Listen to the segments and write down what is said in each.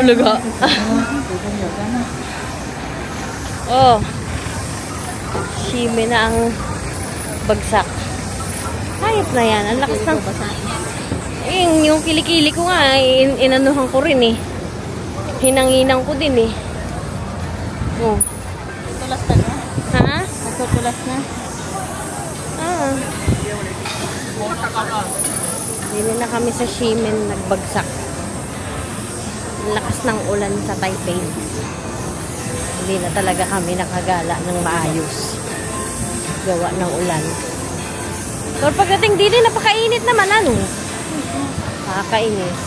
Ulaga. Oh. Shime na ang bagsak. Hayop na yan. Ang lakas ng... yung kilikili ko nga, inanuhan ko rin eh. Hinanginang ko din eh. Oh. Tulas na na? Ha? Nagtutulas na? Ah. Hindi na kami sa Ximen nagbagsak. Ang lakas ng ulan sa Taipei. Hindi na talaga kami nakagala ng maayos. Gawa ng ulan. Pero pagdating dito, napakainit naman ano. Nakakainis.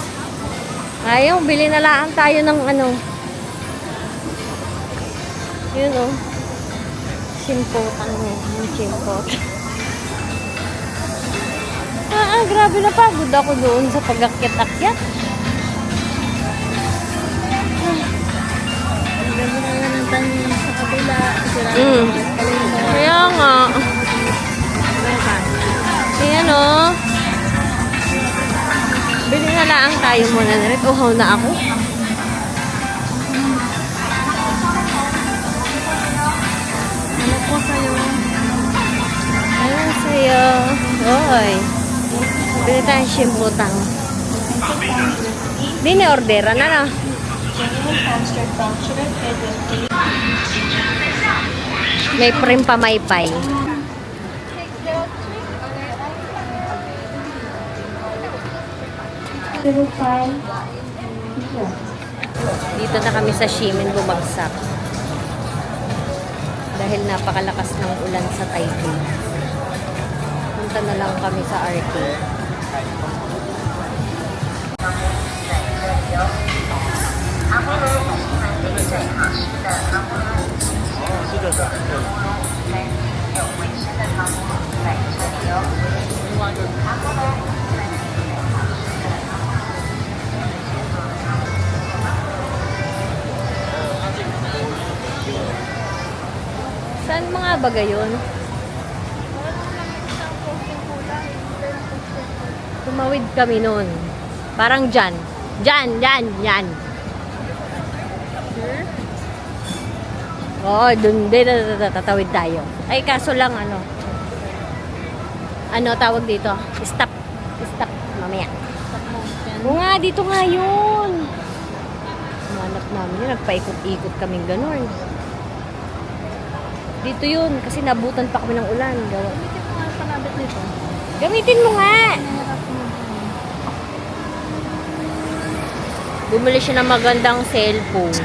Ayaw, bili na lang tayo ng ano. Yun o. Simpot. Ano yung simpot? Grabe na pagod ako doon sa pag-akyat-akyat. Ang ganda na nga ng tanong sa kabila. Kaya nga. Ayan o. Bili na lang tayo muna na rin. Uhaw na ako. Ano po sa'yo? Ano sa'yo? Oy. Bili tayo simputang. Di ni orderan na na. May prim pa may pay. Dito na kami sa Ximen bumagsak. Dahil napakalakas ng ulan sa Taipei. Punta na lang kami sa arcade. Saan mga baga yun? Tumawid kami noon. Parang dyan. Dyan. Oo, dun din tatawid tayo. Ay, kaso lang ano tawag dito? Stop mamaya. Oo nga, dito nga yun. Hanap namin yun. Nagpaikot-ikot kaming ganun. Dito yun, kasi nabutan pa kami ng ulan. Gamitin mo nga panabit nito. Gamitin mo nga! Bumili siya ng magandang cellphone.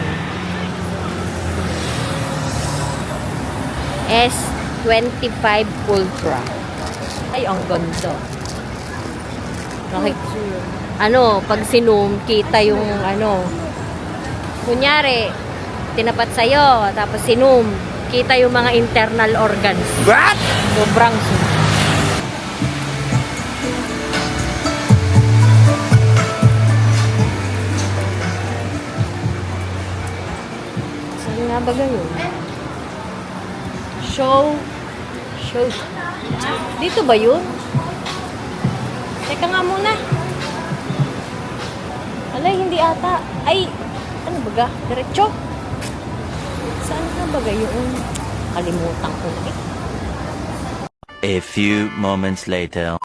S25 Ultra. Ay, ang ganda. Pag sinum, kita yung kunyari, tinapat sa'yo, tapos sinum, kita yung mga internal organs. What? Sobrang zoom. Saan nga ba ganun? Show. Dito ba yun? Teka nga muna. Alay, hindi ata. Ay, ano baga? Diretso? Saan nga baga yun? Kalimutan ko na eh. A few moments later.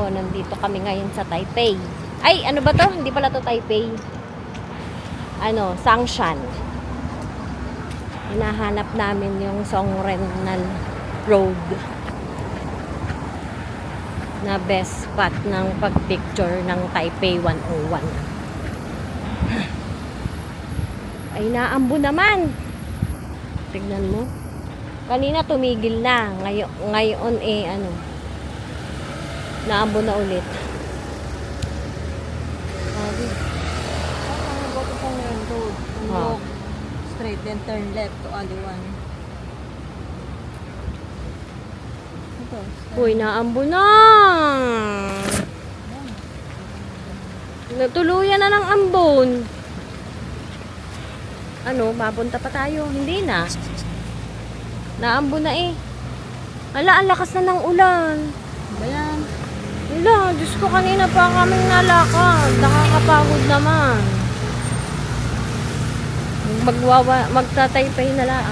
nandito kami ngayon sa Taipei. Ay, ano ba to? Hindi pala to Taipei. Ano, Sangshan. Hinahanap namin yung Songrenal Road na best spot ng pagpicture ng Taipei 101. Ay, naambo naman. Tignan mo. Kanina tumigil na. Ngayon ano, naambo na ulit. Sabi. Go to Songren Road. Oh. Straight, then turn left to Aliwan. Ito. Uy, naambo na. Natuluyan na ng ambon. Ano, mapunta pa tayo. Hindi na. Naambo na eh. Ala, ang lakas na ng ulan. Ba yan? Ala, Diyos ko, kanina pa kaming nalakad. Nakakapagod naman. Magtataypay na lang.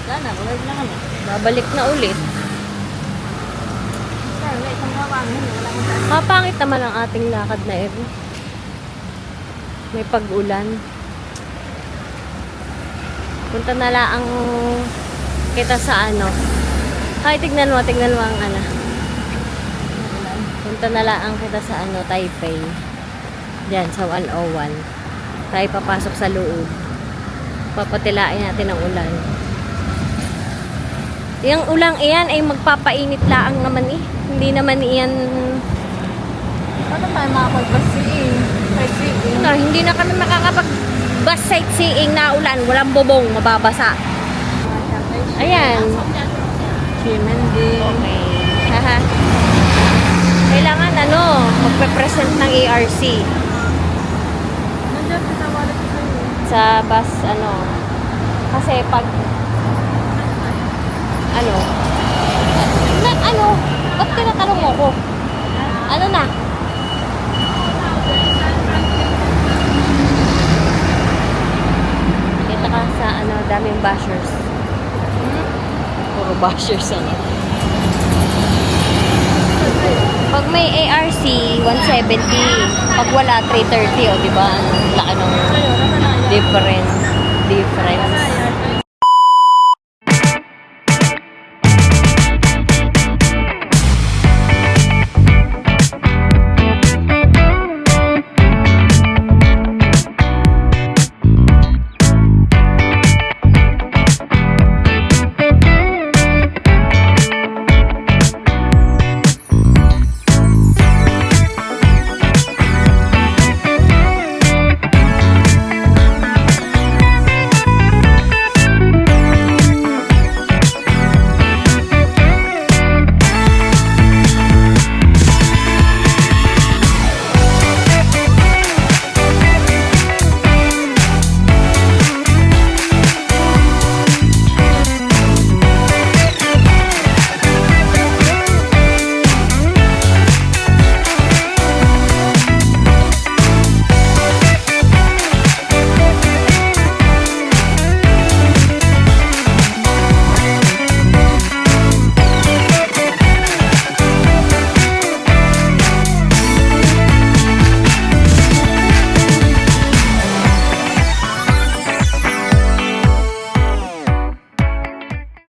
Wala na, balik na kami. Babalik na ulit. Kaya wala isang hawangin. Wala mo saan. Kapangit naman ang ating lakad na ito. May pag-ulan. Punta na lang kita sa ano. Ay, tignan mo ang ano. Punta na lang kita sa ano, Taipei. Diyan, sa 101. Tayo papasok sa loob. Papatilain natin ang ulan. Yung ulang iyan ay magpapainit laang naman eh. Hindi naman iyan... Paano tayo makapag-sightseeing? Sightseeing? No, hindi na kami makakapag-bus sightseeing na ulan. Walang bubong, mababasa. Ayan. Chimende. Okay. Haha. Kailangan ano, magpe-present ng ARC Nandiyan, pinawala ko sa'yo. sa bus ano. Kasi pag ano, ba't tinatanong mo ko? Ano na? Kita ka sa ano, daming bashers. Puro bashers ano. Pag may ARC, 170. Pag wala, 330. O, diba? Ang laki ng difference.